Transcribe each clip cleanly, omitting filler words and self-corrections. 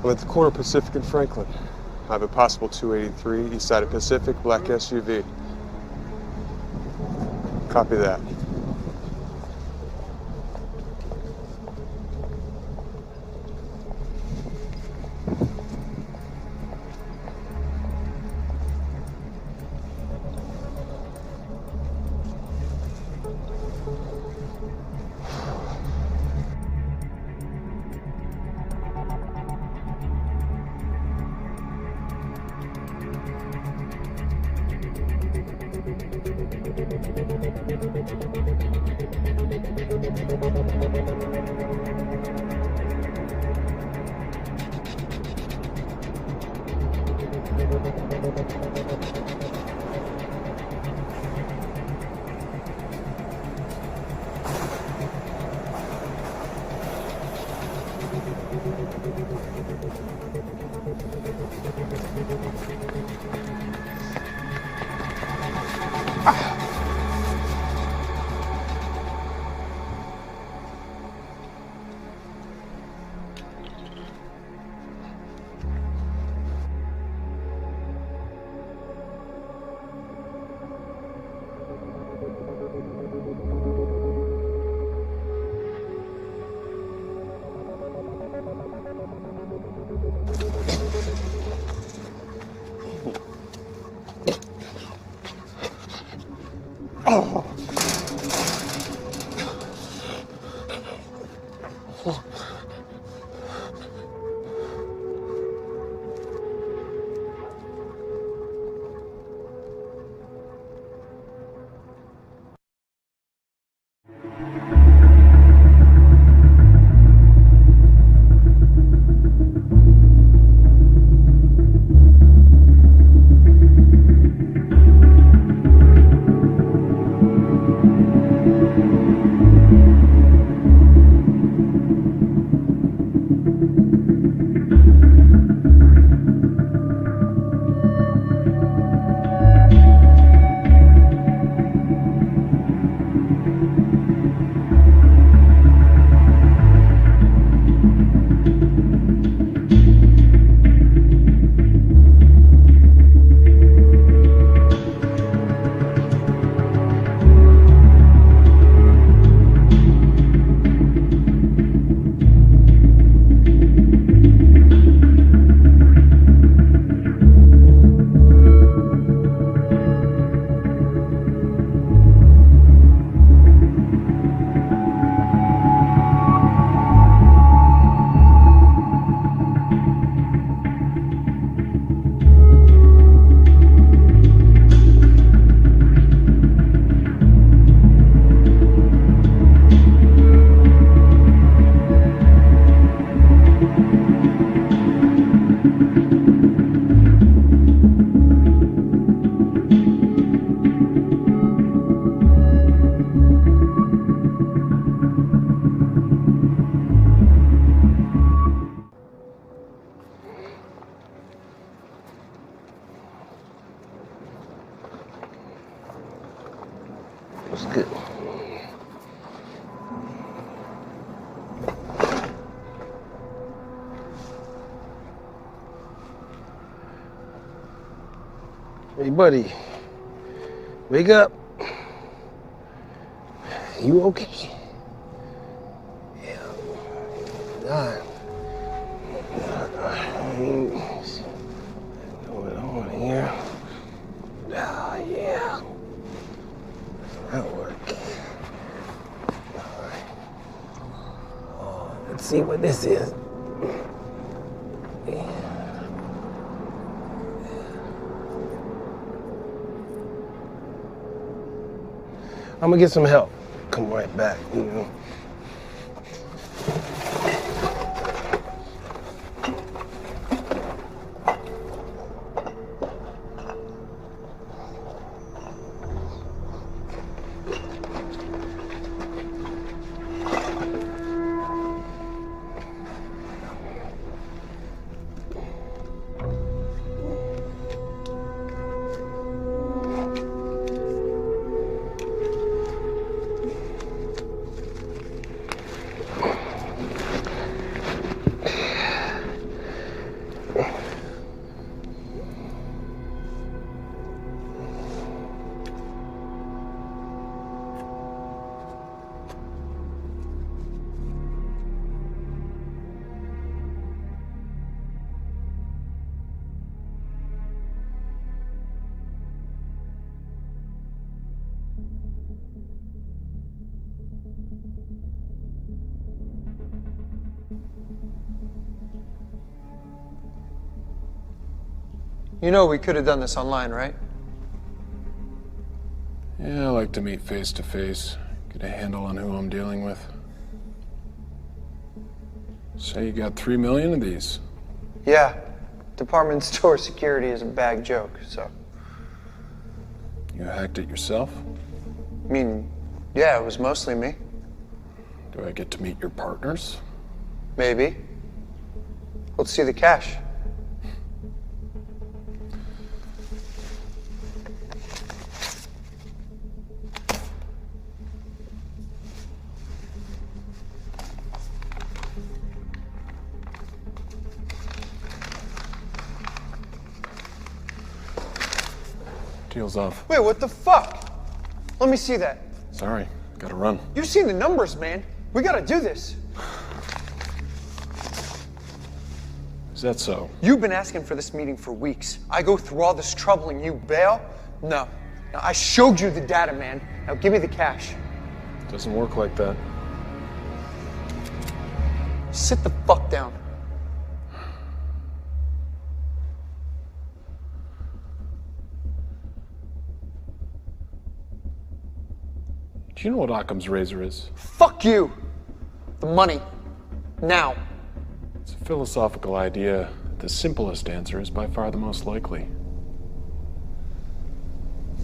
I'm at the corner of Pacific and Franklin. I have a possible 283, east side of Pacific, black SUV. Copy that. What's good? Hey, buddy. Wake up. You okay? Yeah. God. What's going on here? Oh, yeah. That worked. All right. Oh, let's see what this is. I'm gonna get some help. Come right back, you know. You know we could have done this online, right? Yeah, I like to meet face to face, get a handle on who I'm dealing with. Say you got 3 million of these. Yeah. Department store security is a bag joke, so. You hacked it yourself? I mean, yeah, it was mostly me. Do I get to meet your partners? Maybe. Let's see the cash. Deal's off. Wait, what the fuck? Let me see that. Sorry, gotta run. You've seen the numbers, man. We gotta do this. Is that so? You've been asking for this meeting for weeks. I go through all this trouble and you bail? No. Now, I showed you the data, man. Now give me the cash. Doesn't work like that. Sit the fuck down. Do you know what Occam's razor is? Fuck you. The money. Now. It's a philosophical idea. The simplest answer is by far the most likely.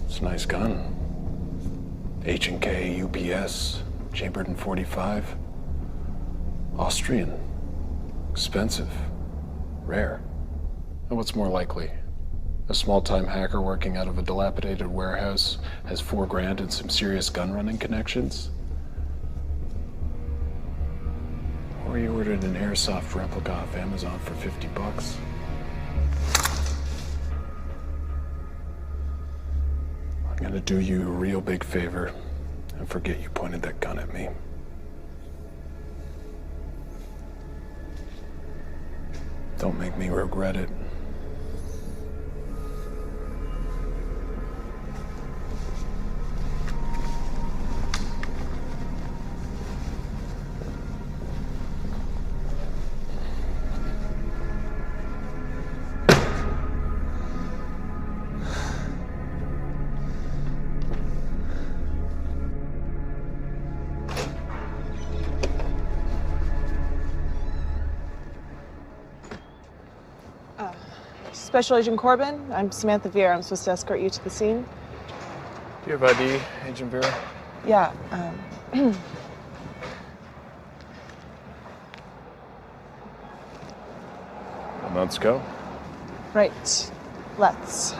It's a nice gun. H&K, UPS, chambered in .45. Austrian. Expensive. Rare. And what's more likely? A small-time hacker working out of a dilapidated warehouse has $4 grand and some serious gun-running connections? Or you ordered an airsoft replica off Amazon for $50. I'm gonna do you a real big favor and forget you pointed that gun at me. Don't make me regret it. Special Agent Corbin, I'm Samantha Vera. I'm supposed to escort you to the scene. Do you have ID, Agent Vera? Yeah, Then let's go. right. Let's.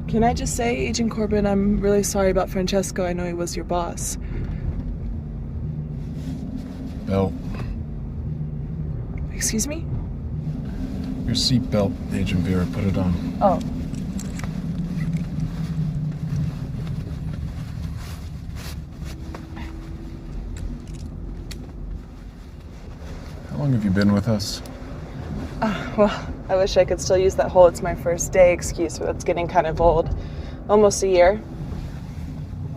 Can I just say, Agent Corbin, I'm really sorry about Francesco. I know he was your boss. Belt. Excuse me? Your seatbelt, Agent Vera. Put it on. Oh. How long have you been with us? Well, I wish I could still use that whole "it's my first day" excuse, but it's getting kind of old. Almost a year.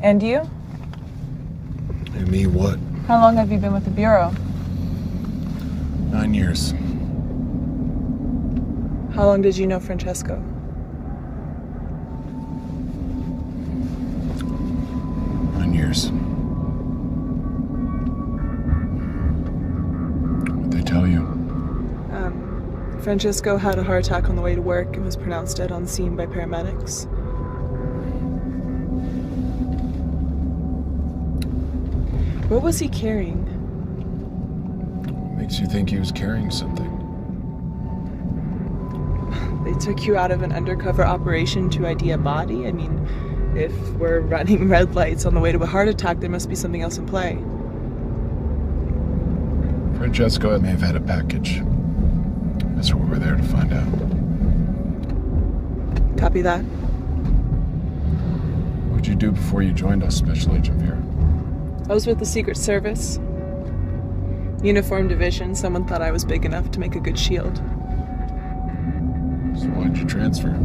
And you? And me what? How long have you been with the Bureau? 9 years. How long did you know Francesco? 9 years. What'd they tell you? Francesco had a heart attack on the way to work and was pronounced dead on scene by paramedics. What was he carrying? Makes you think he was carrying something. They took you out of an undercover operation to ID a body? I mean, if we're running red lights on the way to a heart attack, there must be something else in play. Francesco may have had a package. That's what we're there to find out. Copy that. What'd you do before you joined us, Special Agent Vera? I was with the Secret Service. Uniform Division. Someone thought I was big enough to make a good shield. So why'd you transfer?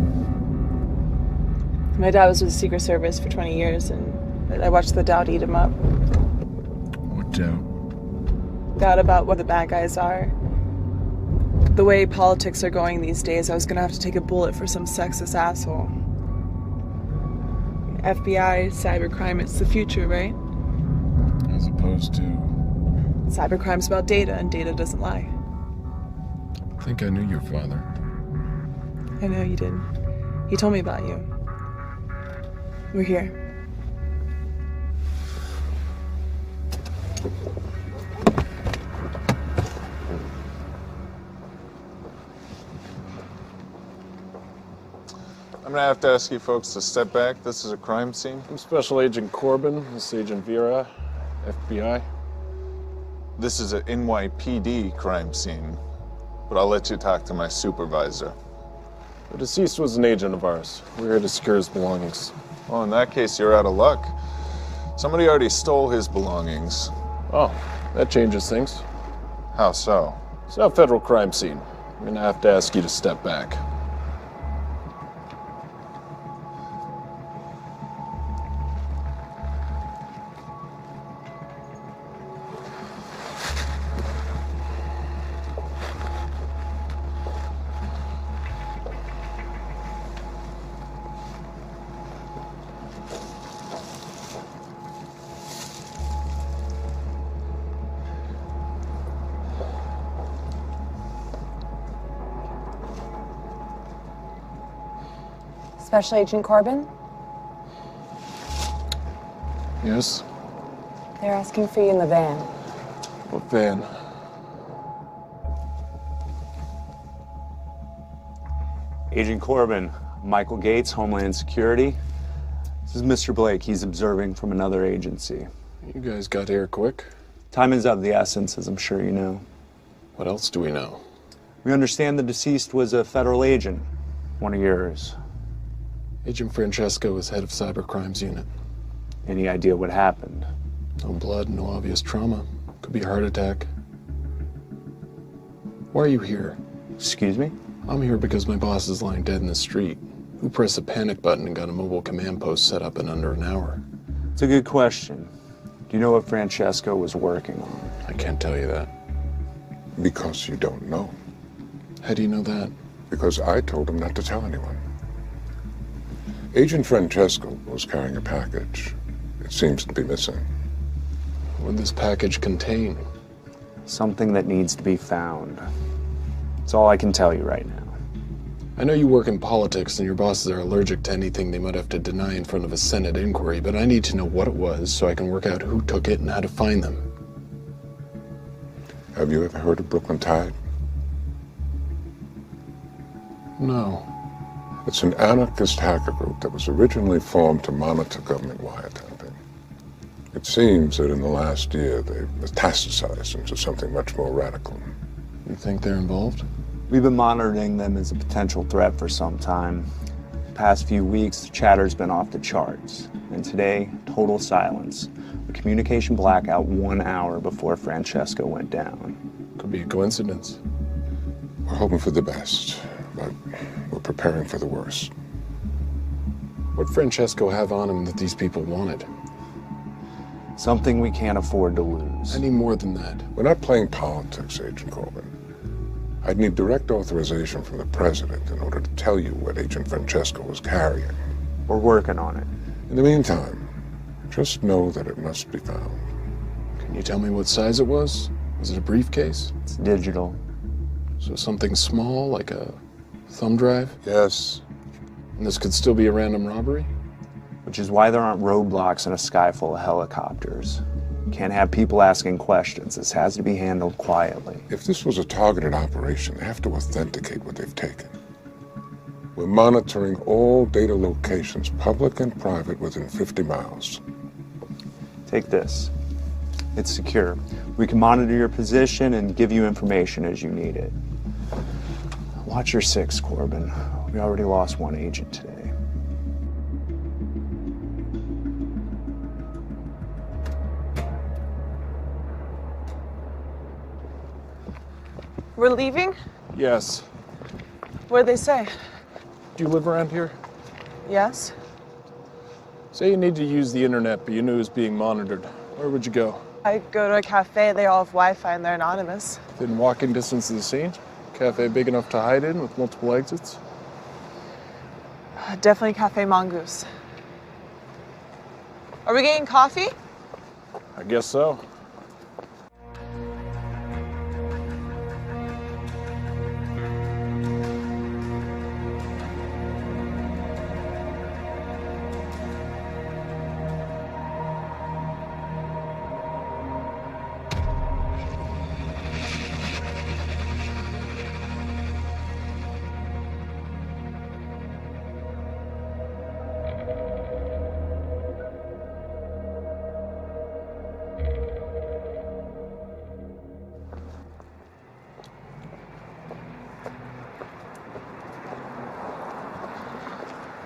My dad was with the Secret Service for 20 years, and I watched the doubt eat him up. What doubt? Doubt about what the bad guys are. The way politics are going these days, I was gonna have to take a bullet for some sexist asshole. FBI, cybercrime, it's the future, right? As opposed to... Cybercrime's about data, and data doesn't lie. I think I knew your father. I know you did. He told me about you. We're here. I'm gonna have to ask you folks to step back. This is a crime scene. I'm Special Agent Corbin. This is Agent Vera, FBI. This is an NYPD crime scene, but I'll let you talk to my supervisor. The deceased was an agent of ours. We're here to secure his belongings. Well, in that case, you're out of luck. Somebody already stole his belongings. Oh, that changes things. How so? It's not a federal crime scene. I'm gonna have to ask you to step back. Special Agent Corbin? Yes? They're asking for you in the van. What van? Agent Corbin, Michael Gates, Homeland Security. This is Mr. Blake. He's observing from another agency. You guys got here quick. Time is of the essence, as I'm sure you know. What else do we know? We understand the deceased was a federal agent, one of yours. Agent Francesco is head of Cybercrimes Unit. Any idea what happened? No blood, no obvious trauma. Could be a heart attack. Why are you here? Excuse me? I'm here because my boss is lying dead in the street. Who pressed the panic button and got a mobile command post set up in under an hour? It's a good question. Do you know what Francesco was working on? I can't tell you that. Because you don't know. How do you know that? Because I told him not to tell anyone. Agent Francesco was carrying a package. It seems to be missing. What would this package contain? Something that needs to be found. That's all I can tell you right now. I know you work in politics and your bosses are allergic to anything they might have to deny in front of a Senate inquiry, but I need to know what it was so I can work out who took it and how to find them. Have you ever heard of Brooklyn Tide? No. It's an anarchist hacker group that was originally formed to monitor government wiretapping. It seems that in the last year they've metastasized into something much more radical. You think they're involved? We've been monitoring them as a potential threat for some time. The past few weeks, the chatter's been off the charts. And today, total silence. A communication blackout 1 hour before Francesco went down. Could be a coincidence. We're hoping for the best, but we're preparing for the worst. What'd Francesco have on him that these people wanted? Something we can't afford to lose. I need more than that. We're not playing politics, Agent Corbin. I'd need direct authorization from the president in order to tell you what Agent Francesco was carrying. We're working on it. In the meantime, just know that it must be found. Can you tell me what size it was? Was it a briefcase? It's digital. So something small, like a thumb drive? Yes. And this could still be a random robbery? Which is why there aren't roadblocks in a sky full of helicopters. Can't have people asking questions. This has to be handled quietly. If this was a targeted operation, they have to authenticate what they've taken. We're monitoring all data locations, public and private, within 50 miles. Take this. It's secure. We can monitor your position and give you information as you need it. Watch your six, Corbin. We already lost one agent today. We're leaving? Yes. What'd they say? Do you live around here? Yes? Say you need to use the internet, but you knew it was being monitored. Where would you go? I go to a cafe, they all have Wi-Fi and they're anonymous. Within walking distance of the scene? Cafe big enough to hide in with multiple exits? Definitely Cafe Mongoose. Are we getting coffee? I guess so.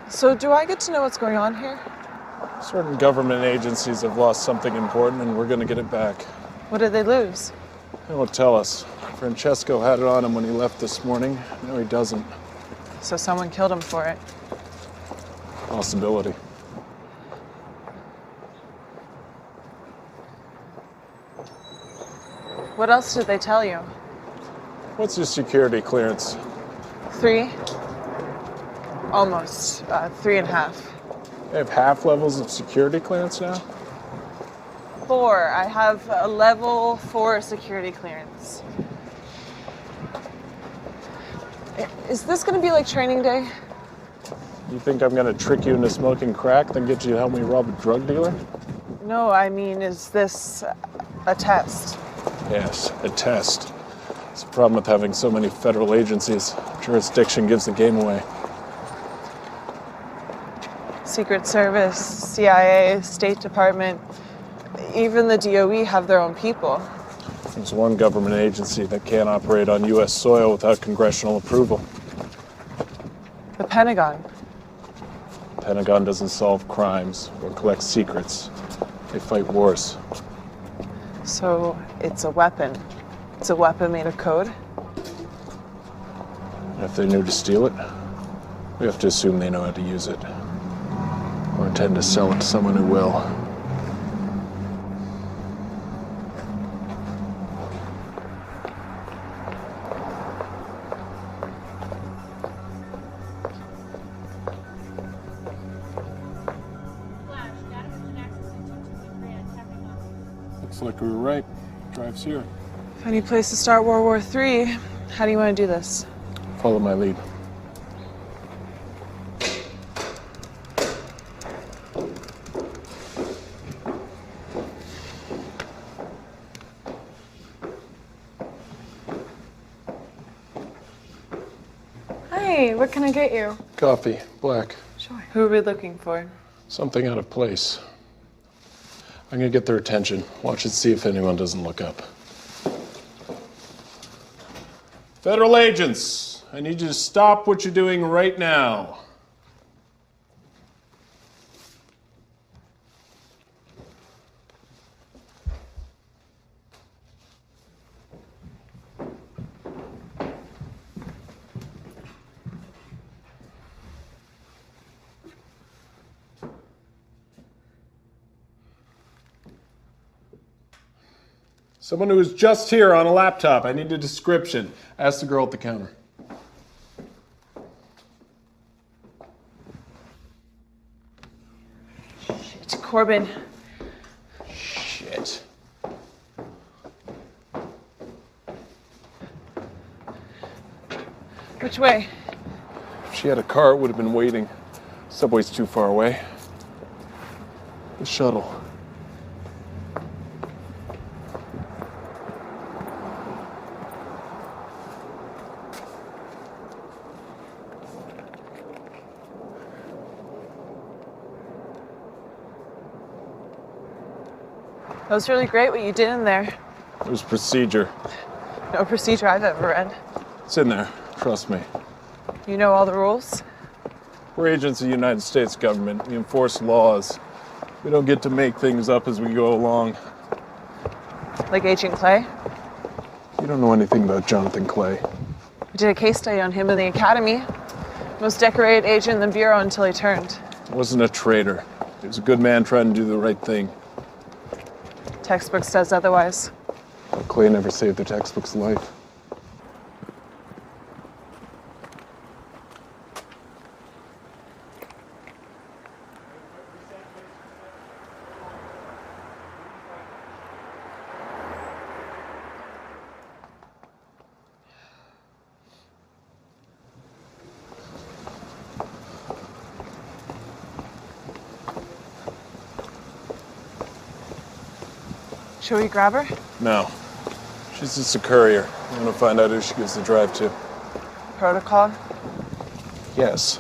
So do I get to know what's going on here? Certain government agencies have lost something important and we're gonna get it back. What did they lose? They won't tell us. Francesco had it on him when he left this morning. No, he doesn't. So someone killed him for it. Possibility. What else did they tell you? What's your security clearance? 3? Almost. 3.5. They have half levels of security clearance now? 4. I have a level 4 security clearance. Is this gonna be like training day? You think I'm gonna trick you into smoking crack, then get you to help me rob a drug dealer? No, I mean, is this a test? Yes, a test. It's a problem with having so many federal agencies. Jurisdiction gives the game away. Secret Service, CIA, State Department, even the DOE have their own people. There's one government agency that can't operate on U.S. soil without congressional approval. The Pentagon. The Pentagon doesn't solve crimes or collect secrets. They fight wars. So it's a weapon. It's a weapon made of code? And if they knew to steal it, we have to assume they know how to use it. Or intend to sell it to someone who will. Looks like we were right. Drive's here. Funny place to start World War III. How do you want to do this? Follow my lead. Hey, what can I get you? Coffee, black. Sure. Who are we looking for? Something out of place. I'm gonna get their attention. Watch and see if anyone doesn't look up. Federal agents, I need you to stop what you're doing right now. Someone who was just here on a laptop. I need a description. Ask the girl at the counter. It's Corbin. Shit. Which way? If she had a car, it would have been waiting. Subway's too far away. The shuttle. That was really great what you did in there. It was procedure. No procedure I've ever read. It's in there. Trust me. You know all the rules? We're agents of the United States government. We enforce laws. We don't get to make things up as we go along. Like Agent Clay? You don't know anything about Jonathan Clay. We did a case study on him in the academy. Most decorated agent in the Bureau until he turned. Wasn't a traitor. He was a good man trying to do the right thing. Textbook says otherwise. But Clay never saved the textbook's life. Should we grab her? No. She's just a courier. I'm gonna find out who she gives the drive to. Protocol? Yes.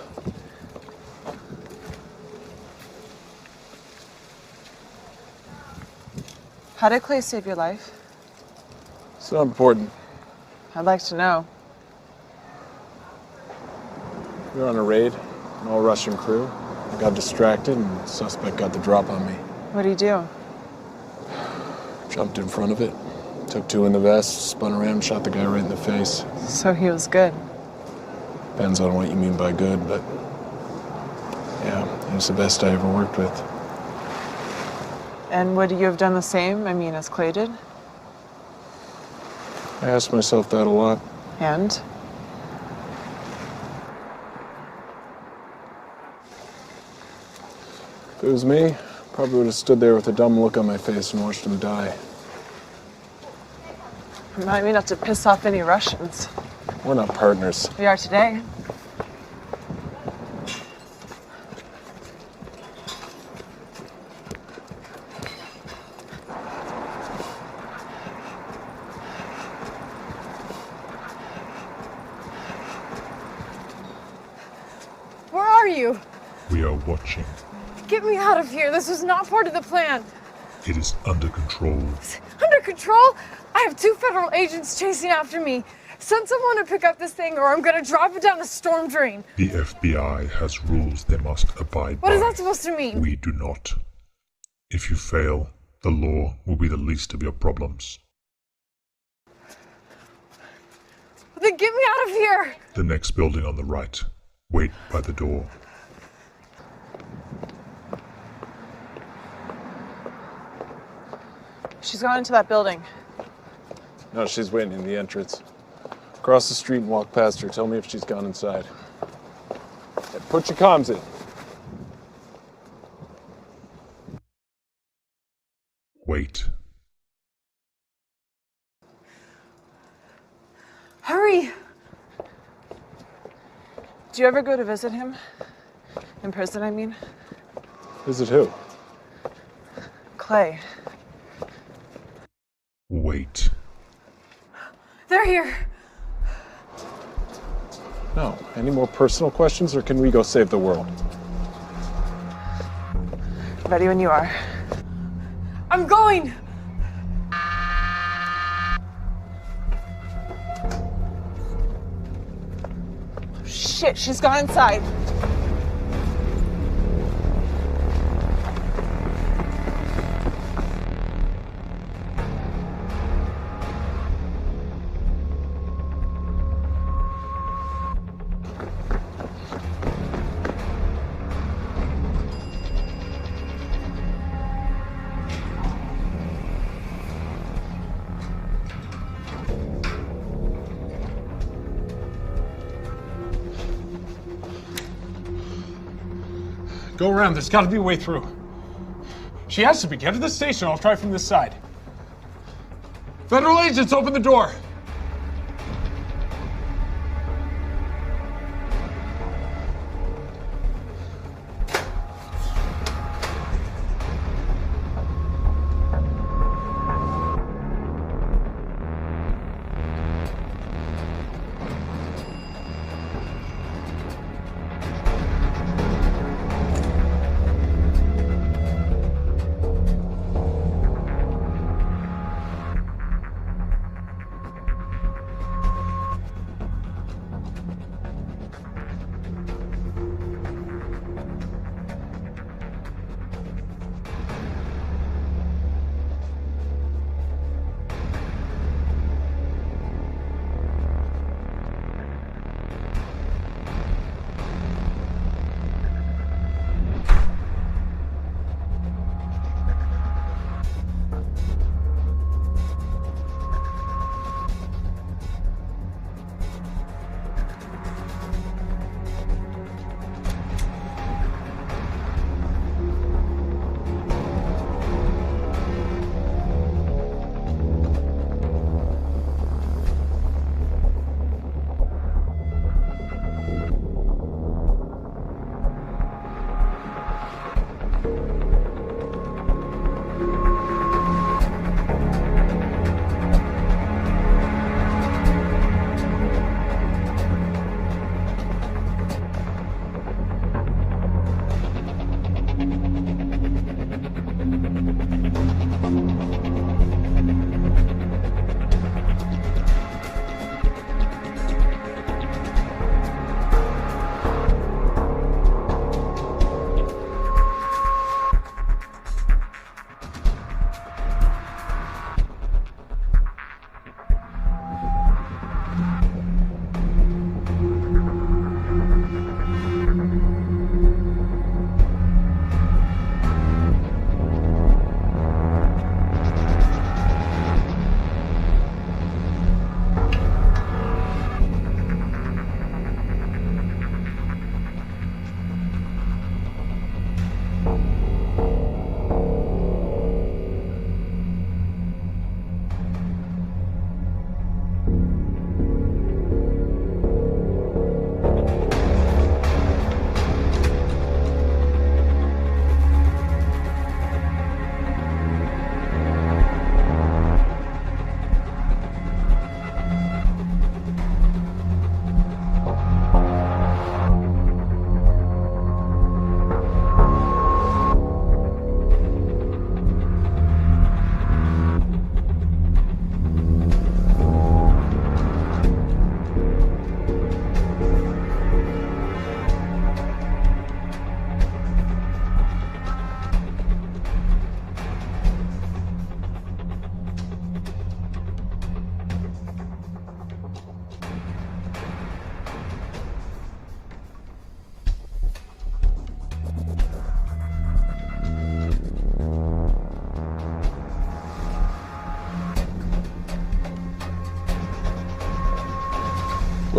How did Clay save your life? It's not important. I'd like to know. We were on a raid, an all-Russian crew. I got distracted and the suspect got the drop on me. What do you do? Jumped in front of it, took two in the vest, spun around and shot the guy right in the face. So he was good. Depends on what you mean by good, but yeah, he was the best I ever worked with. And would you have done the same, I mean, as Clay did? I asked myself that a lot. And? If it was me, probably would have stood there with a dumb look on my face and watched him die. Remind me not to piss off any Russians. We're not partners. We are today. Where are you? We are watching. Get me out of here. This was not part of the plan. It is under control. Under control? I have 2 federal agents chasing after me. Send someone to pick up this thing or I'm gonna drop it down a storm drain. The FBI has rules they must abide by. What is that supposed to mean? We do not. If you fail, the law will be the least of your problems. Then get me out of here! The next building on the right. Wait by the door. She's gone into that building. No, she's waiting in the entrance. Cross the street and walk past her. Tell me if she's gone inside. Yeah, put your comms in. Wait. Hurry! Do you ever go to visit him? In prison, I mean? Visit who? Clay. Wait. They're here! No. Any more personal questions, or can we go save the world? Ready when you are. I'm going! Shit, she's gone inside. Go around. There's got to be a way through. She has to be. Get to the station. I'll try from this side. Federal agents, open the door.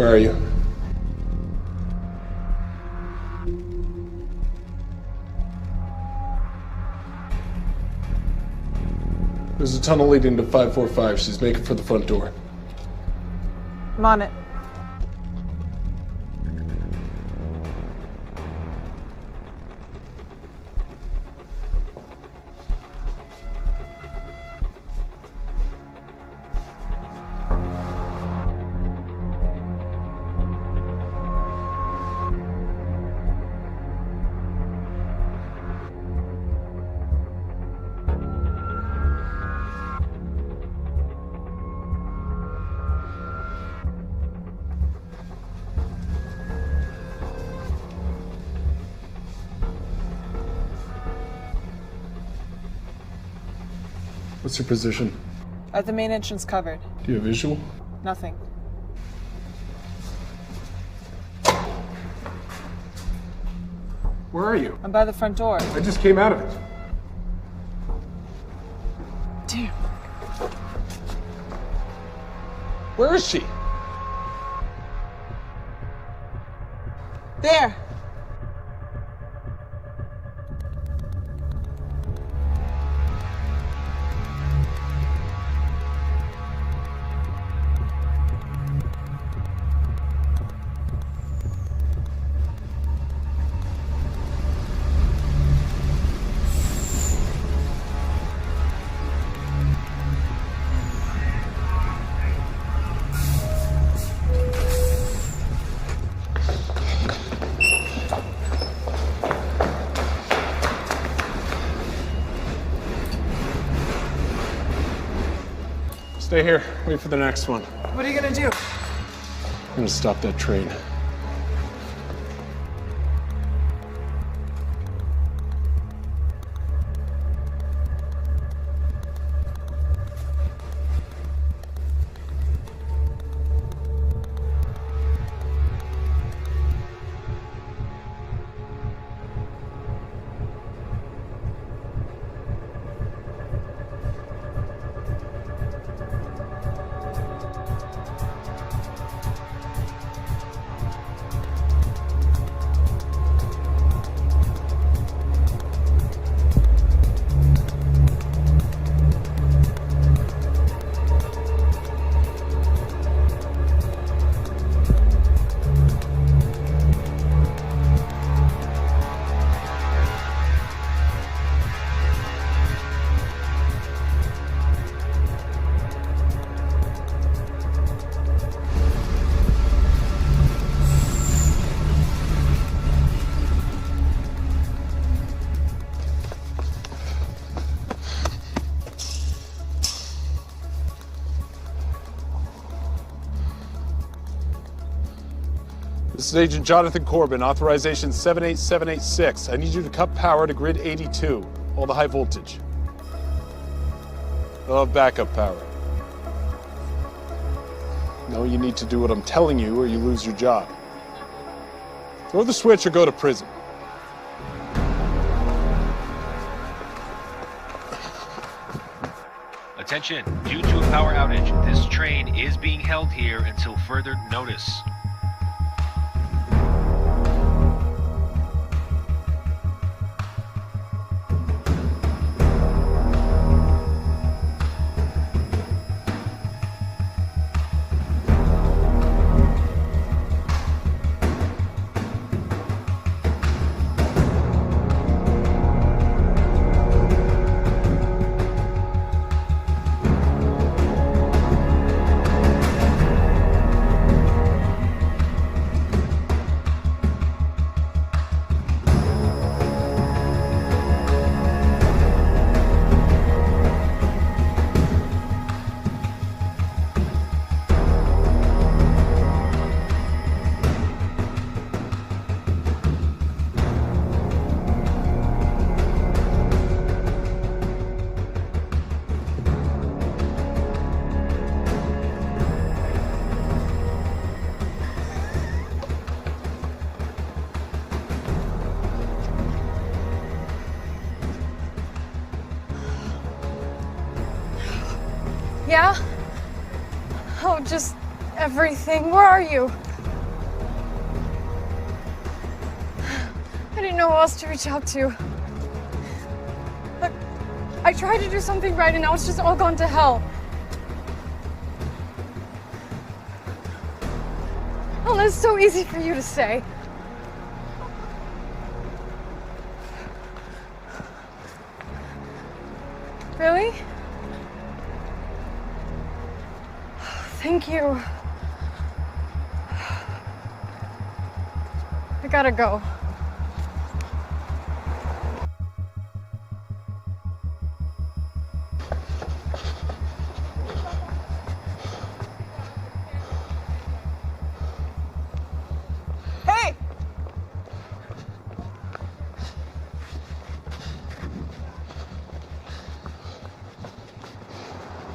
Where are you? There's a tunnel leading to 545. She's making for the front door. I'm on it. What's your position? The main entrance covered. Do you have visual? Nothing. Where are you? I'm by the front door. I just came out of it. Damn. Where is she? There. Stay here. Wait for the next one. What are you gonna do? I'm gonna stop that train. This is Agent Jonathan Corbin, authorization 78786. I need you to cut power to grid 82, all the high voltage. They'll have backup power. No, you need to do what I'm telling you or you lose your job. Throw the switch or go to prison. Attention, due to a power outage, this train is being held here until further notice. Yeah? Oh, just everything. Where are you? I didn't know who else to reach out to. Look, I tried to do something right and now it's just all gone to hell. Oh, that's so easy for you to say. Really? Thank you. I gotta go. Hey!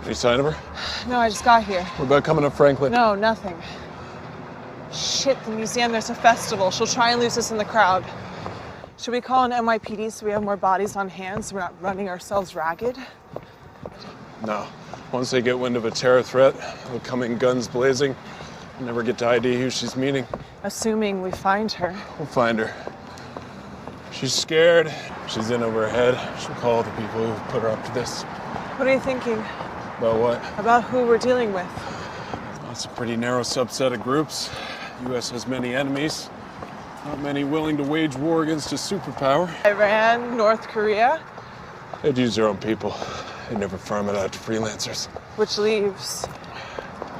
Any sign of her? No, I just got here. What about coming up Franklin? No, nothing. Shit, the museum, there's a festival. She'll try and lose us in the crowd. Should we call an NYPD so we have more bodies on hand so we're not running ourselves ragged? No. Once they get wind of a terror threat, they'll come in guns blazing. We'll never get to ID who she's meeting. Assuming we find her. We'll find her. She's scared. She's in over her head. She'll call the people who put her up to this. What are you thinking? About what? About who we're dealing with. It's a pretty narrow subset of groups. The U.S. has many enemies. Not many willing to wage war against a superpower. Iran, North Korea. They'd use their own people. They'd never farm it out to freelancers. Which leaves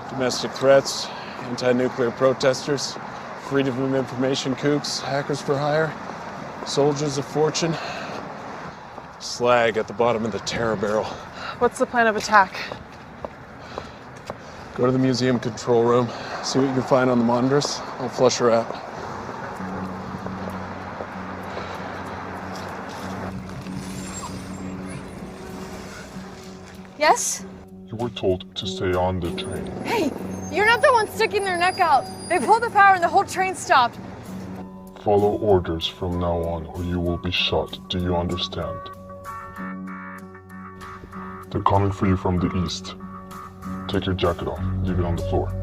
domestic threats, anti-nuclear protesters, freedom of information kooks, hackers for hire, soldiers of fortune, slag at the bottom of the terror barrel. What's the plan of attack? Go to the museum control room, see what you can find on the monitors. I'll flush her out. Yes? You were told to stay on the train. Hey, you're not the one sticking their neck out. They pulled the power and the whole train stopped. Follow orders from now on or you will be shot. Do you understand? They're coming for you from the east. Take your jacket off. Leave it on the floor.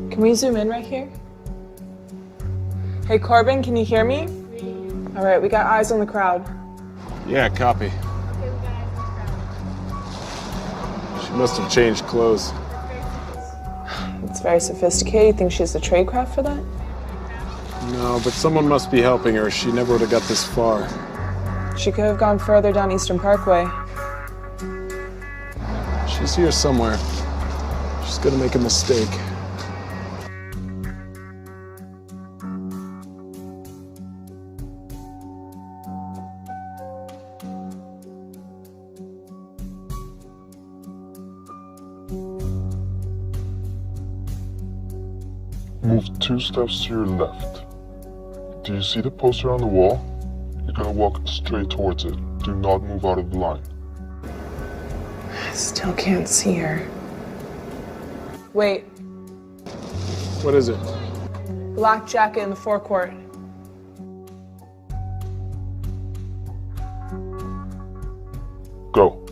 Can we zoom in right here? Hey, Corbin, can you hear me? All right, we got eyes on the crowd. Yeah, copy. She must have changed clothes. It's very sophisticated. You think she has the tradecraft for that? No, but someone must be helping her. She never would have got this far. She could have gone further down Eastern Parkway. She's here somewhere. She's gonna make a mistake. Move 2 steps to your left. Do you see the poster on the wall? You're gonna walk straight towards it. Do not move out of the line. I still can't see her. Wait. What is it? Black jacket in the forecourt. Go.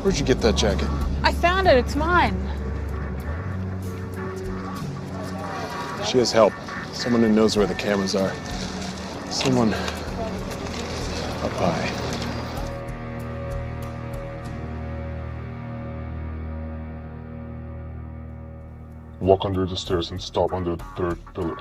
Where'd you get that jacket? I found it. It's mine. She has help. Someone who knows where the cameras are. Someone up high. Walk under the stairs and stop under the third pillar.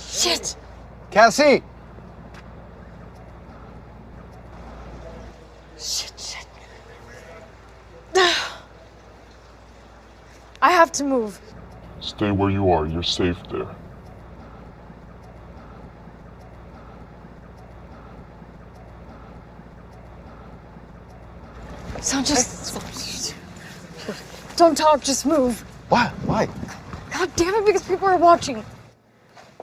Shit! Cassie! Shit. I have to move. Stay where you are, you're safe there. So just... Don't talk, just move. What? Why? God damn it, because people are watching.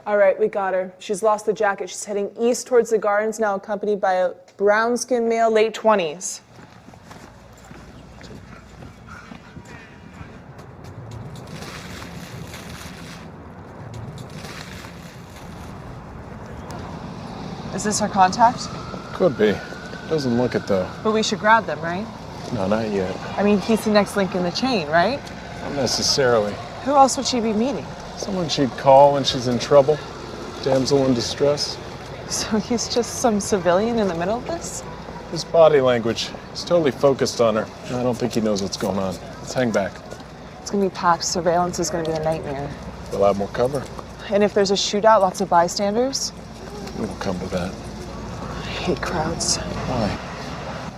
All right, we got her. She's lost the jacket. She's heading east towards the gardens, now accompanied by a brown-skinned male, late 20s. Is this her contact? Could be. Doesn't look it, though. But we should grab them, right? No, not yet. I mean, he's the next link in the chain, right? Not necessarily. Who else would she be meeting? Someone she'd call when she's in trouble. Damsel in distress. So he's just some civilian in the middle of this? His body language. He's totally focused on her. I don't think he knows what's going on. Let's hang back. It's gonna be packed. Surveillance is gonna be a nightmare. We'll have more cover. And if there's a shootout, lots of bystanders? We'll come to that. I hate crowds. Why?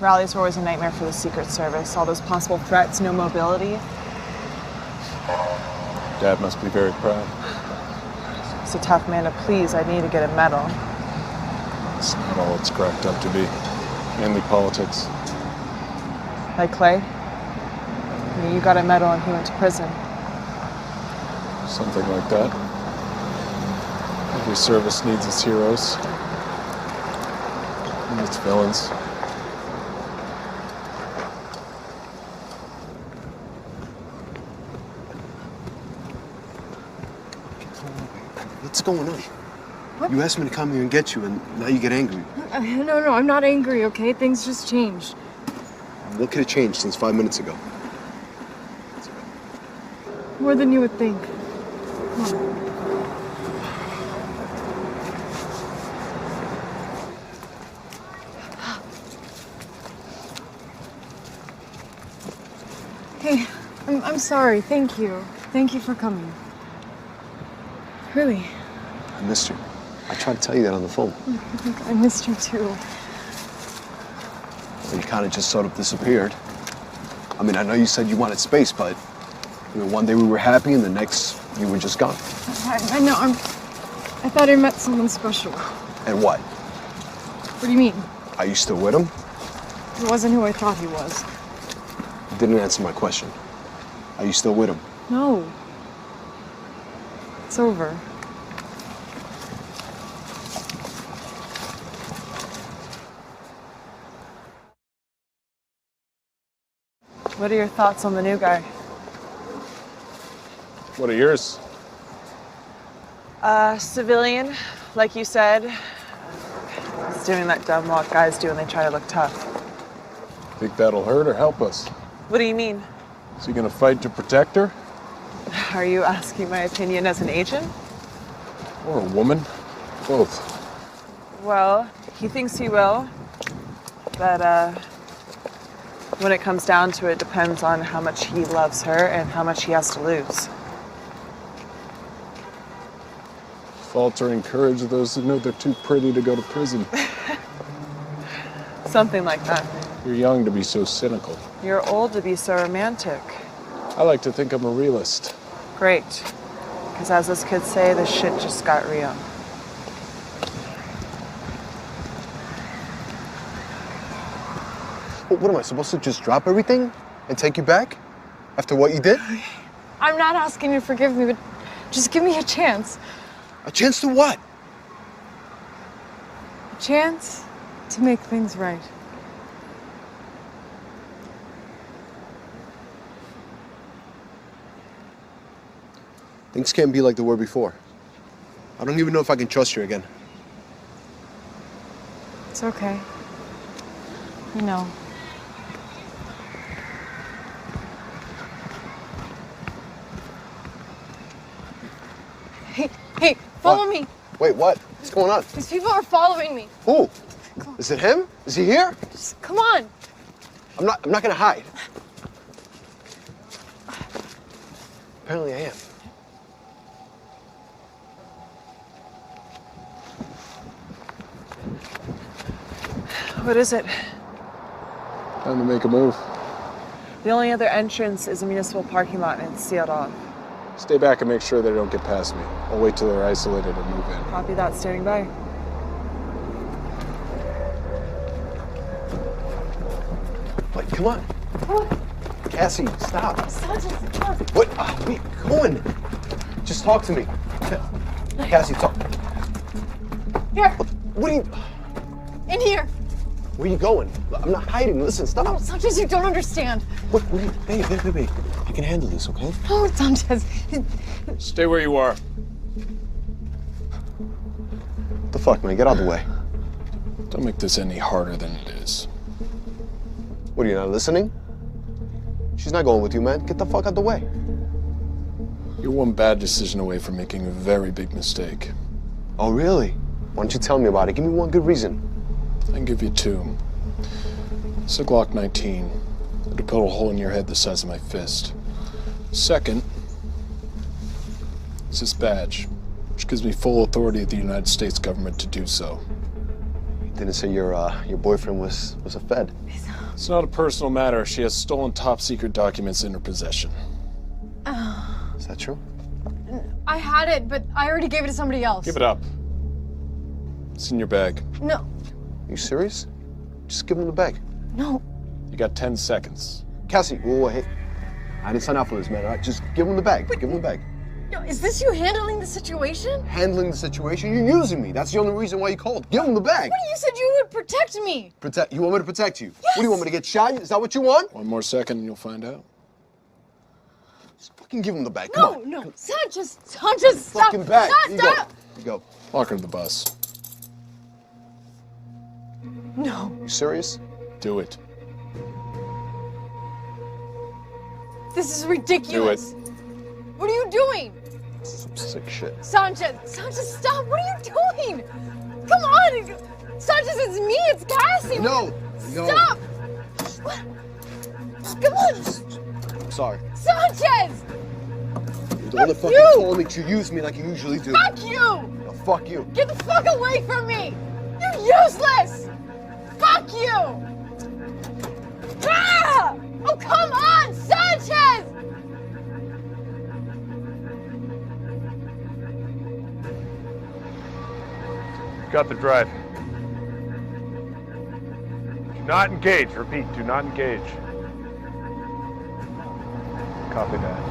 Rallies are always a nightmare for the Secret Service. All those possible threats, no mobility. Dad must be very proud. He's a tough man to please. I need to get a medal. It's not all it's cracked up to be. Mainly politics. Like Clay? I mean, you got a medal and he went to prison. Something like that. Every service needs its heroes. And its villains. What's going on? What? You asked me to come here and get you, and now you get angry. No, I'm not angry, okay? Things just changed. What could have changed since 5 minutes ago? More than you would think. Come on. Hey, I'm sorry. Thank you. Thank you for coming. Really. I missed you. I tried to tell you that on the phone. I missed you too. You kind of just sort of disappeared. I mean, I know you said you wanted space, but you know, one day we were happy, and the next you were just gone. I know. I thought I met someone special. And what? What do you mean? Are you still with him? He wasn't who I thought he was. You didn't answer my question. Are you still with him? No. It's over. What are your thoughts on the new guy? What are yours? Civilian, like you said. He's doing that dumb what guys do when they try to look tough. Think that'll hurt or help us? What do you mean? Is he gonna fight to protect her? Are you asking my opinion as an agent? Or a woman? Both. Well, he thinks he will, but when it comes down to it, depends on how much he loves her and how much he has to lose. Faltering courage of those who know they're too pretty to go to prison. Something like that. You're young to be so cynical. You're old to be so romantic. I like to think I'm a realist. Great. Because as those kids say, the shit just got real. What am I supposed to just drop everything and take you back? After what you did? I'm not asking you to forgive me, but just give me a chance. A chance to what? A chance to make things right. Things can't be like they were before. I don't even know if I can trust you again. It's okay. I know. Hey, follow me. Wait, what? What's going on? These people are following me. Who? Is it him? Is he here? Just come on. I'm not gonna hide. Apparently I am. What is it? Time to make a move. The only other entrance is a municipal parking lot and it's sealed off. Stay back and make sure they don't get past me. I'll wait till they're isolated and move in. Copy that, standing by. Wait, come on. Cassie, stop. Sanchez, come on. What? Where are you going? Just talk to me. Cassie, talk. Here. What are you... In here. Where are you going? I'm not hiding. Listen, stop. No, Sanchez, you don't understand. What are you... Babe. I can handle this, okay? No, Sanchez. Stay where you are. What the fuck, man? Get out of the way. Don't make this any harder than it is. What, are you not listening? She's not going with you, man. Get the fuck out the way. You're one bad decision away from making a very big mistake. Oh, really? Why don't you tell me about it? Give me one good reason. I can give you two. It's a Glock 19. It'll put a hole in your head the size of my fist. Second, it's this badge, which gives me full authority of the United States government to do so. You didn't say your boyfriend was a Fed. It's not a personal matter. She has stolen top-secret documents in her possession. Is that true? I had it, but I already gave it to somebody else. Give it up. It's in your bag. No. You serious? Just give him the bag. No. You got 10 seconds. Cassie, whoa, hey. I didn't sign out for this, man, all right? Just give him the bag. Give him the bag. No, is this you handling the situation? Handling the situation? You're using me. That's the only reason why you called. Give him the bag. What, you said you would protect me? Protect? You want me to protect you? Yes. What do you want me to get shot? Is that what you want? One more second and you'll find out. Just fucking give him the bag. Come on. No. Sanchez, stop. Fucking bag. Here Stop. you go. Lock her to the bus. No. You serious? Do it. This is ridiculous. Do it. What are you doing? Some sick shit. Sanchez, stop. What are you doing? Come on. Sanchez, it's me. It's Cassie. No. Stop. Come on. I'm sorry. Sanchez. You're the one that fucking told me to use me like you usually do. Fuck you. No, fuck you. Get the fuck away from me. You're useless. Fuck you. Ah! Oh, come on, Sanchez. Got the drive. Do not engage. Repeat, do not engage. Copy that.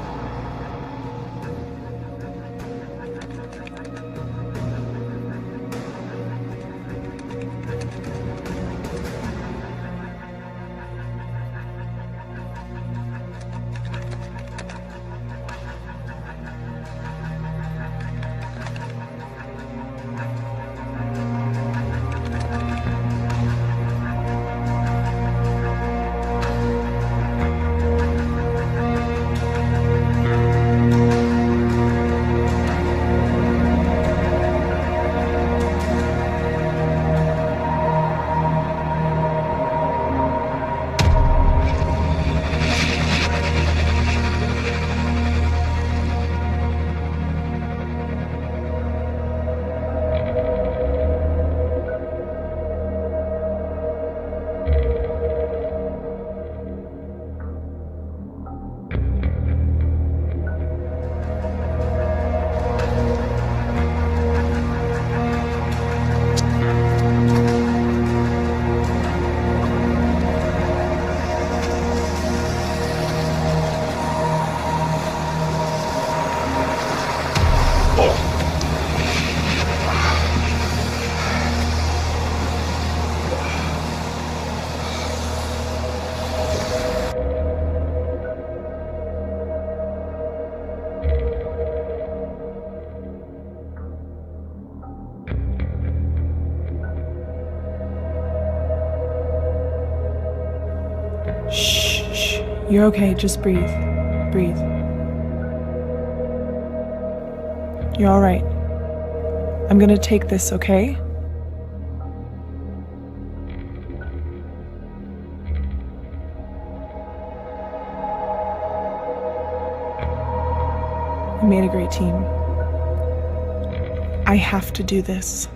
You're okay, just breathe. Breathe. You're all right. I'm gonna take this, okay? We made a great team. I have to do this.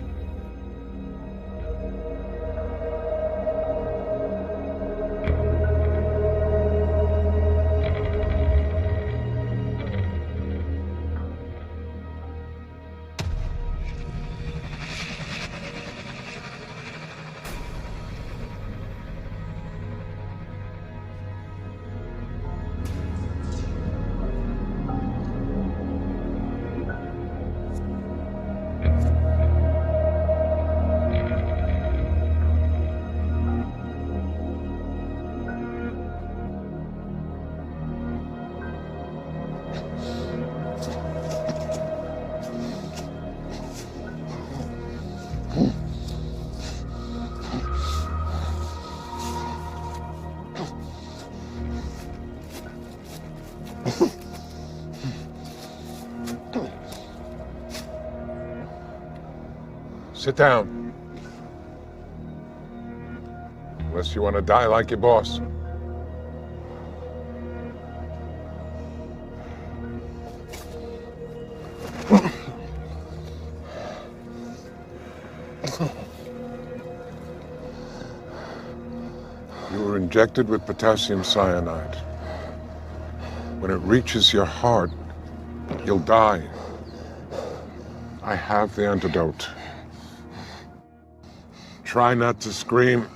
Sit down. Unless you want to die like your boss. You were injected with potassium cyanide. When it reaches your heart, you'll die. I have the antidote. Try not to scream.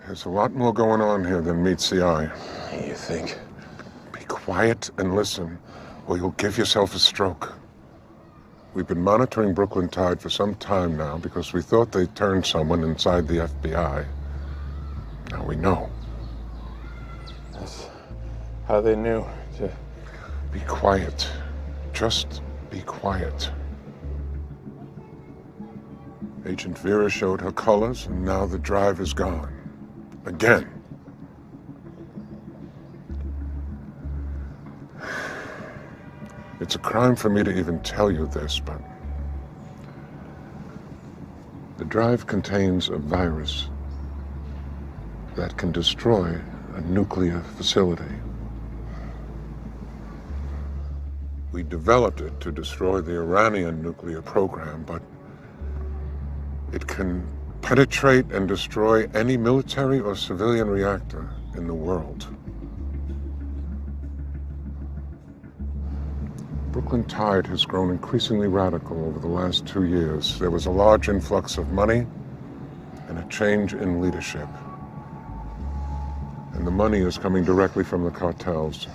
There's a lot more going on here than meets the eye. You think? Be quiet and listen, or you'll give yourself a stroke. We've been monitoring Brooklyn Tide for some time now because we thought they turned someone inside the FBI. Now we know. That's how they knew to... Be quiet. Just be quiet. Agent Vera showed her colors, and now the drive is gone. Again. It's a crime for me to even tell you this, but the drive contains a virus that can destroy a nuclear facility. We developed it to destroy the Iranian nuclear program, but it can penetrate and destroy any military or civilian reactor in the world. Brooklyn Tide has grown increasingly radical over the last 2 years. There was a large influx of money and a change in leadership. And the money is coming directly from the cartels.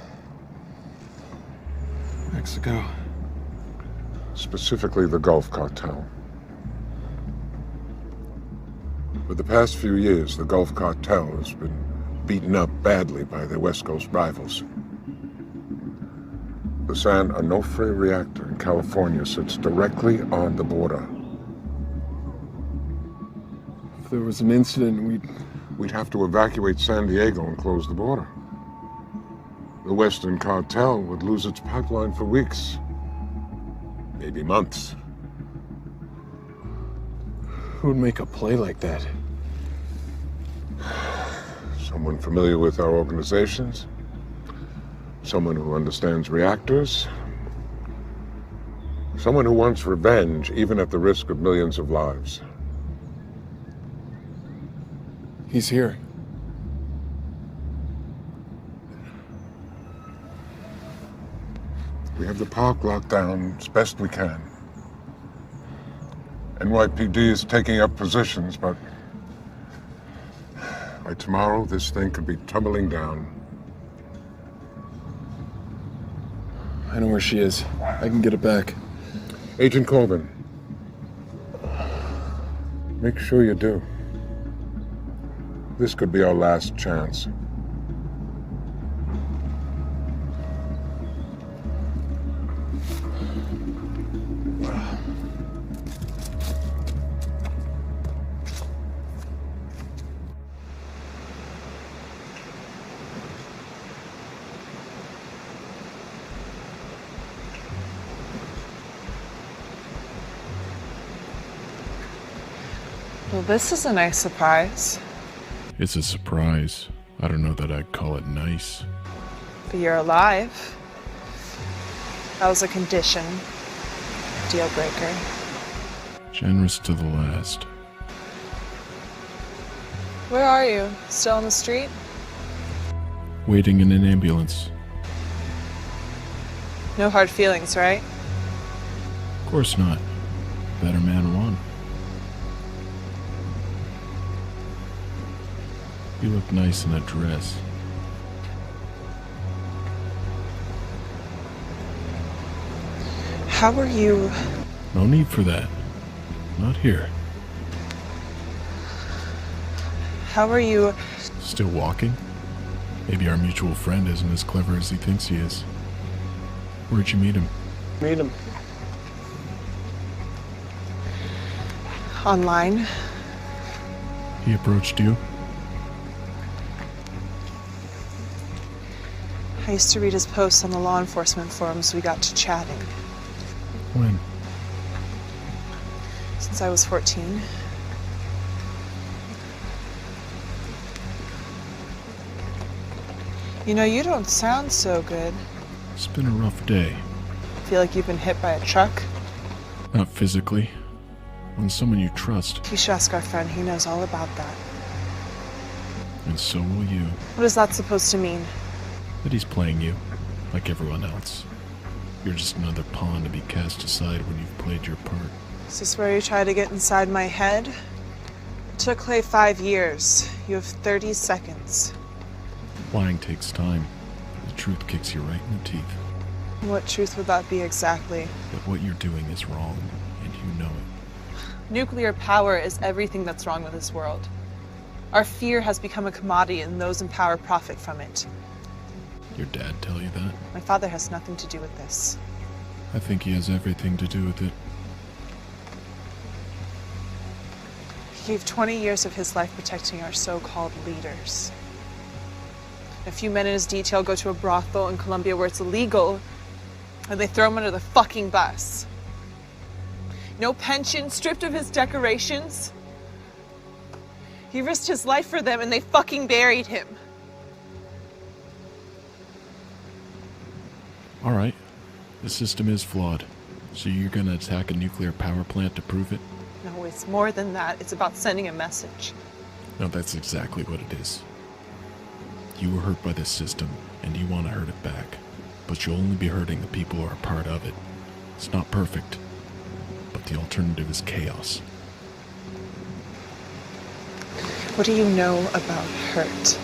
Mexico. Specifically the Gulf Cartel. For the past few years, the Gulf Cartel has been beaten up badly by their West Coast rivals. The San Onofre reactor in California sits directly on the border. If there was an incident, we'd have to evacuate San Diego and close the border. The Western Cartel would lose its pipeline for weeks, maybe months. Who'd make a play like that? Someone familiar with our organizations. Someone who understands reactors. Someone who wants revenge, even at the risk of millions of lives. He's here. We have the park locked down as best we can. NYPD is taking up positions, but by tomorrow, this thing could be tumbling down. I know where she is. I can get it back. Agent Corbin, make sure you do. This could be our last chance. Well, this is a nice surprise. It's a surprise. I don't know that I'd call it nice. But you're alive. That was a condition. Deal breaker. Generous to the last. Where are you? Still on the street? Waiting in an ambulance. No hard feelings, right? Of course not. Better man won. You look nice in a dress. How are you? No need for that. Not here. How are you? Still walking? Maybe our mutual friend isn't as clever as he thinks he is. Where'd you meet him? Meet him. Online. He approached you? I used to read his posts on the law enforcement forums. We got to chatting. When? Since I was 14. You know, you don't sound so good. It's been a rough day. Feel like you've been hit by a truck? Not physically. When someone you trust. You should ask our friend. He knows all about that. And so will you. What is that supposed to mean? That he's playing you, like everyone else. You're just another pawn to be cast aside when you've played your part. Is this where you try to get inside my head? It took Clay 5 years. You have 30 seconds. Lying takes time. The truth kicks you right in the teeth. What truth would that be exactly? But what you're doing is wrong, and you know it. Nuclear power is everything that's wrong with this world. Our fear has become a commodity, and those in power profit from it. Your dad tell you that? My father has nothing to do with this. I think he has everything to do with it. He gave 20 years of his life protecting our so-called leaders. A few men in his detail go to a brothel in Colombia where it's illegal, and they throw him under the fucking bus. No pension, stripped of his decorations. He risked his life for them, and they fucking buried him. All right. The system is flawed. So you're gonna attack a nuclear power plant to prove it? No, it's more than that. It's about sending a message. No, that's exactly what it is. You were hurt by this system, and you want to hurt it back. But you'll only be hurting the people who are part of it. It's not perfect, but the alternative is chaos. What do you know about hurt?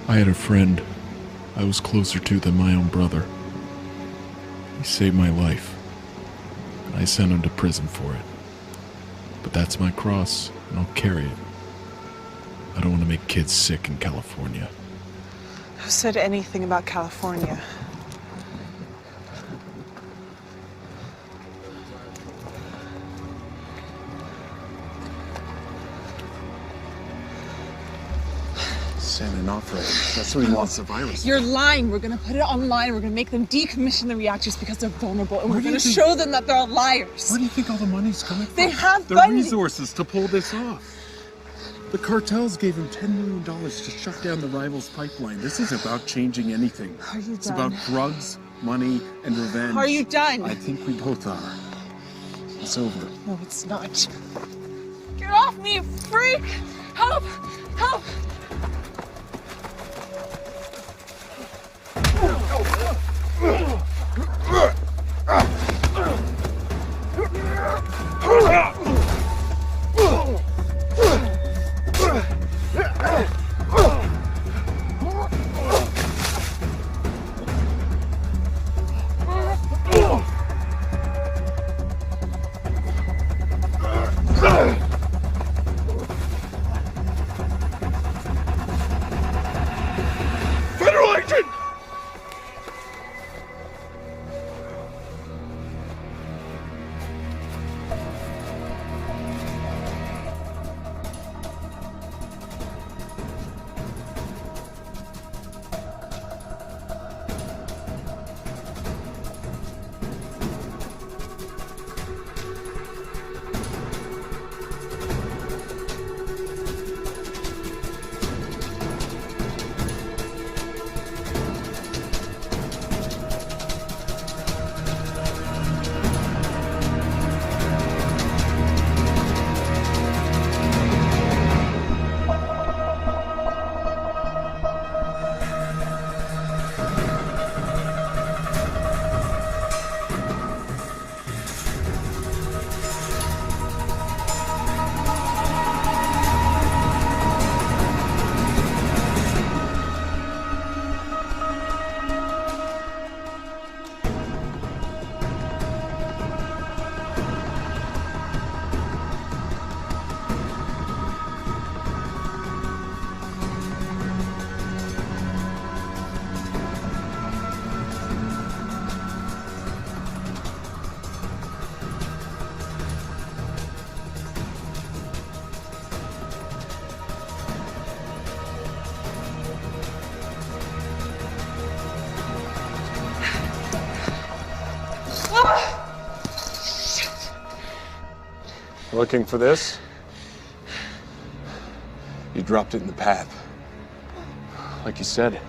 I had a friend I was closer to than my own brother. He saved my life, and I sent him to prison for it. But that's my cross, and I'll carry it. I don't want to make kids sick in California. Who said anything about California? San Onofre. That's where he wants the virus. You're lying. We're gonna put it online. We're gonna make them decommission the reactors because they're vulnerable, and we're gonna show them that they're all liars. Where do you think all the money's coming from? They have the funding. resources to pull this off. The cartels gave him $10 million to shut down the rivals' pipeline. This is about changing anything. Are you It's done? about drugs, money, and revenge. Are you done? I think we both are. It's over. No, it's not. Get off me, you freak! Help! Help! Looking for this? You dropped it in the path. Like you said,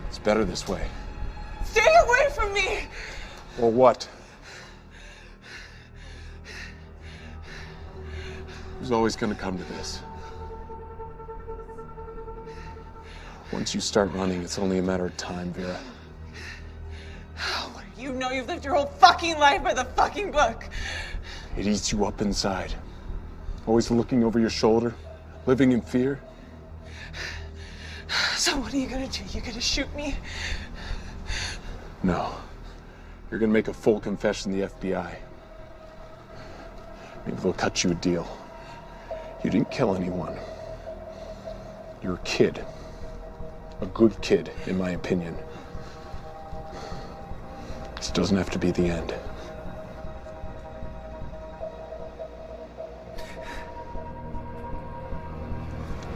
it's better this way. Stay away from me! Or what? It was always gonna come to this. Once you start running, it's only a matter of time, Vera. What do you know? You've lived your whole fucking life by the fucking book. It eats you up inside. Always looking over your shoulder, living in fear. So what are you gonna do? You gonna shoot me? No. You're gonna make a full confession to the FBI. Maybe they'll cut you a deal. You didn't kill anyone. You're a kid. A good kid, in my opinion. This doesn't have to be the end.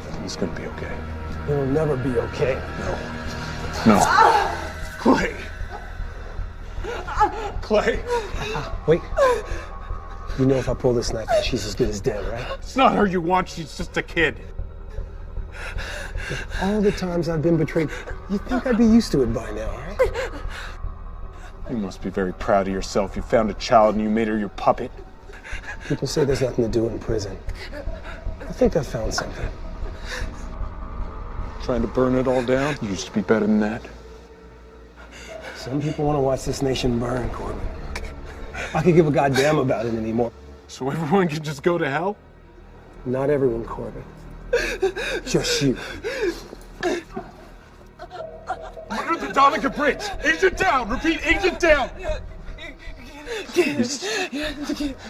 Everything's gonna be okay. It'll never be okay. No. Clay! Clay! Wait. You know if I pull this knife out, she's as good as dead, right? It's not her you want, she's just a kid. All the times I've been betrayed, you'd think I'd be used to it by now, right? You must be very proud of yourself. You found a child and you made her your puppet. People say there's nothing to do in prison. I think I found something. Trying to burn it all down? You used to be better than that. Some people want to watch this nation burn, Corbin. I could give a goddamn about it anymore. So everyone can just go to hell? Not everyone, Corbin. Just you. Under the Donica Bridge! Agent down! Repeat, agent down! Please.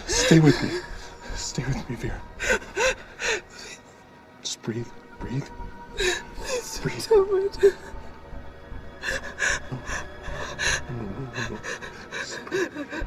Stay with me. Stay with me, Vera. Just breathe. Breathe. Breathe. No. Just breathe.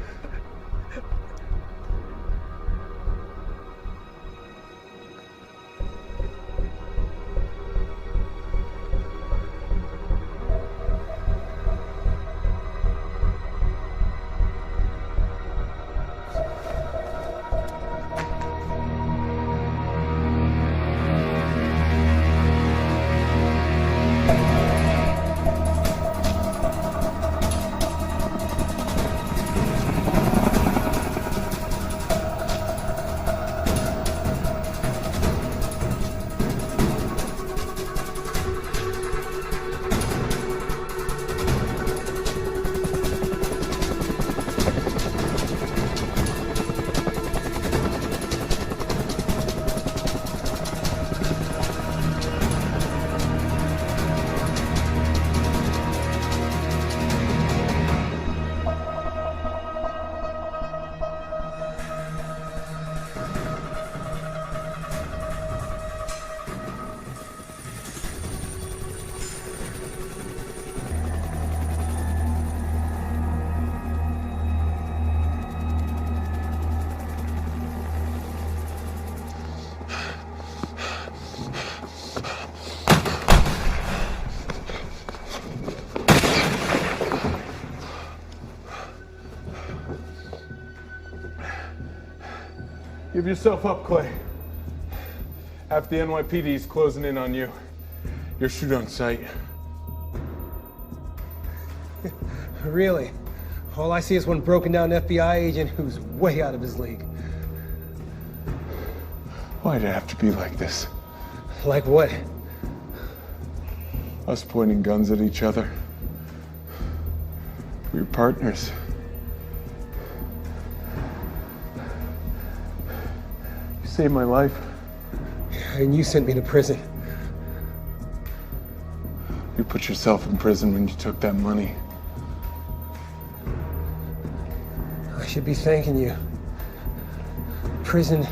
Give yourself up, Clay. Half the NYPD is closing in on you. You're shoot on sight. Really? All I see is one broken down FBI agent who's way out of his league. Why'd it have to be like this? Like what? Us pointing guns at each other. We were partners. You saved my life. And you sent me to prison. You put yourself in prison when you took that money. I should be thanking you. Prison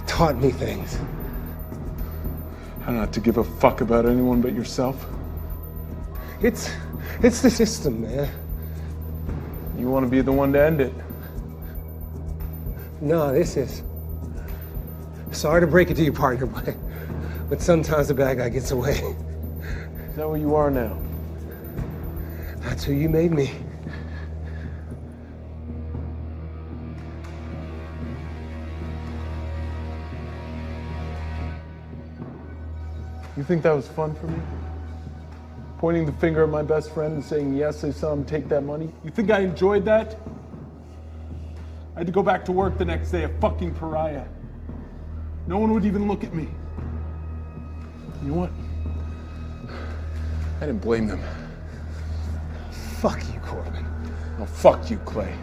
taught me things. How not to give a fuck about anyone but yourself? It's the system, man. You want to be the one to end it? No, this is. Sorry to break it to you, partner, but sometimes the bad guy gets away. Is that what you are now? That's who you made me. You think that was fun for me? Pointing the finger at my best friend and saying, yes, I saw him take that money? You think I enjoyed that? I had to go back to work the next day, a fucking pariah. No one would even look at me. You know what? I didn't blame them. Fuck you, Corbin. Oh, fuck you, Clay.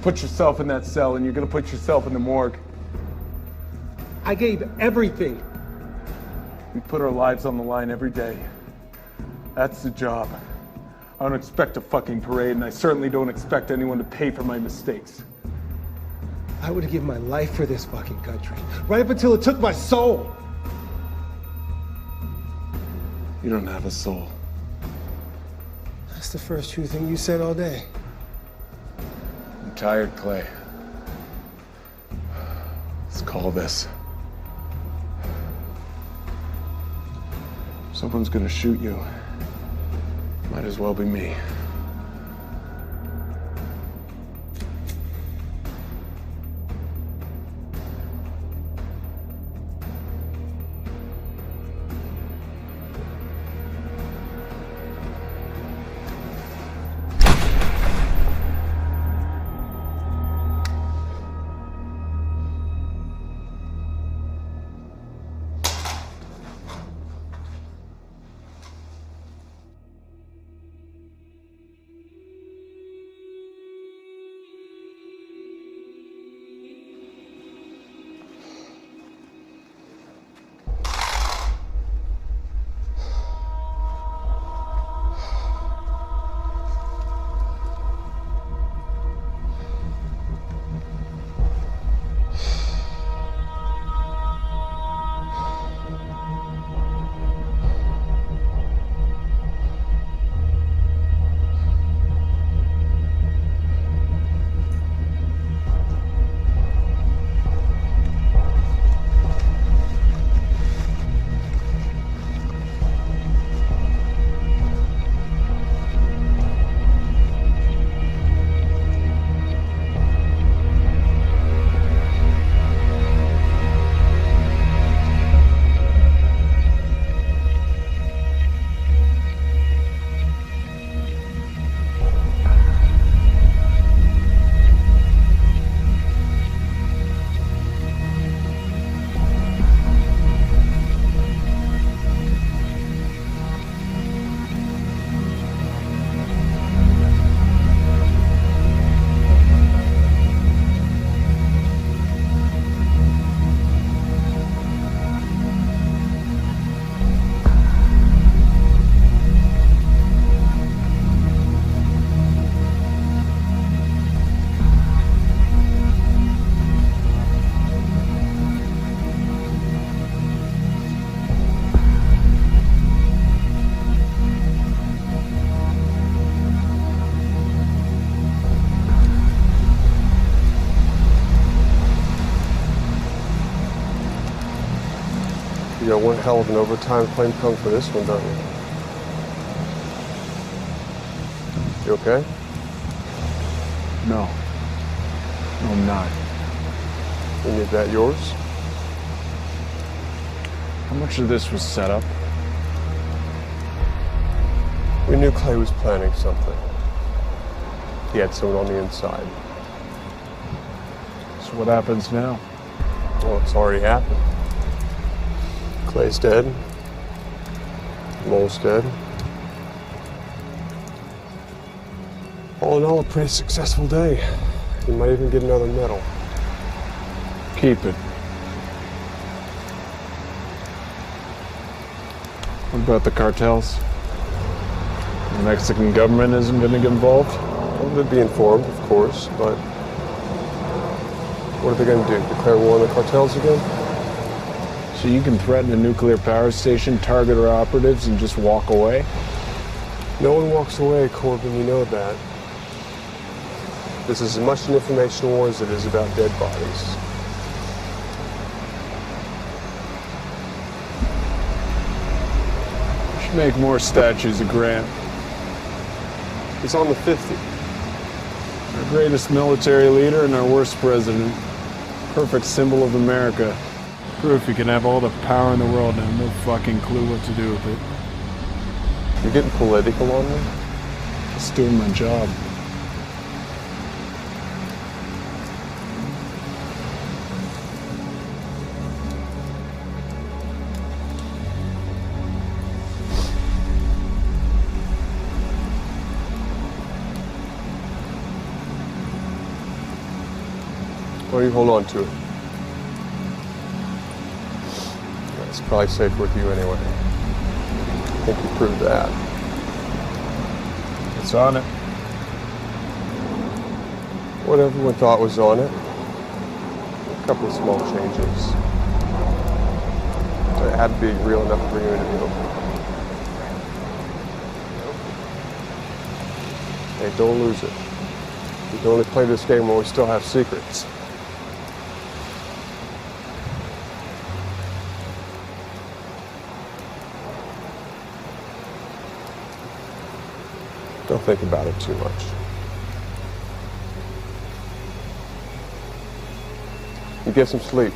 Put yourself in that cell and you're gonna put yourself in the morgue. I gave everything. We put our lives on the line every day. That's the job. I don't expect a fucking parade, and I certainly don't expect anyone to pay for my mistakes. I would have given my life for this fucking country, right up until it took my soul. You don't have a soul. That's the first true thing you said all day. I'm tired, Clay. Let's call this. If someone's gonna shoot you, might as well be me. You got one hell of an overtime claim coming for this one, don't you? You okay? No. No, I'm not. And is that yours? How much of this was set up? We knew Clay was planning something. He had someone on the inside. So what happens now? Well, it's already happened. Clay's dead. Mole's dead. All in all, a pretty successful day. You might even get another medal. Keep it. What about the cartels? The Mexican government isn't going to get involved? Well, they'd be informed, of course, but what are they going to do? Declare war on the cartels again? So you can threaten a nuclear power station, target our operatives, and just walk away? No one walks away, Corbin, you know that. This is as much an information war as it is about dead bodies. We should make more statues of Grant. He's on the 50. Our greatest military leader and our worst president. Perfect symbol of America. Proof you can have all the power in the world and have no fucking clue what to do with it. You're getting political on me? Just doing my job. Why don't you hold on to it? It's probably safe with you anyway. I think you proved that. It's on it. What everyone thought was on it. A couple of small changes. It had to be real enough for you to be open. Hey, don't lose it. We can only play this game while we still have secrets. Don't think about it too much. You get some sleep.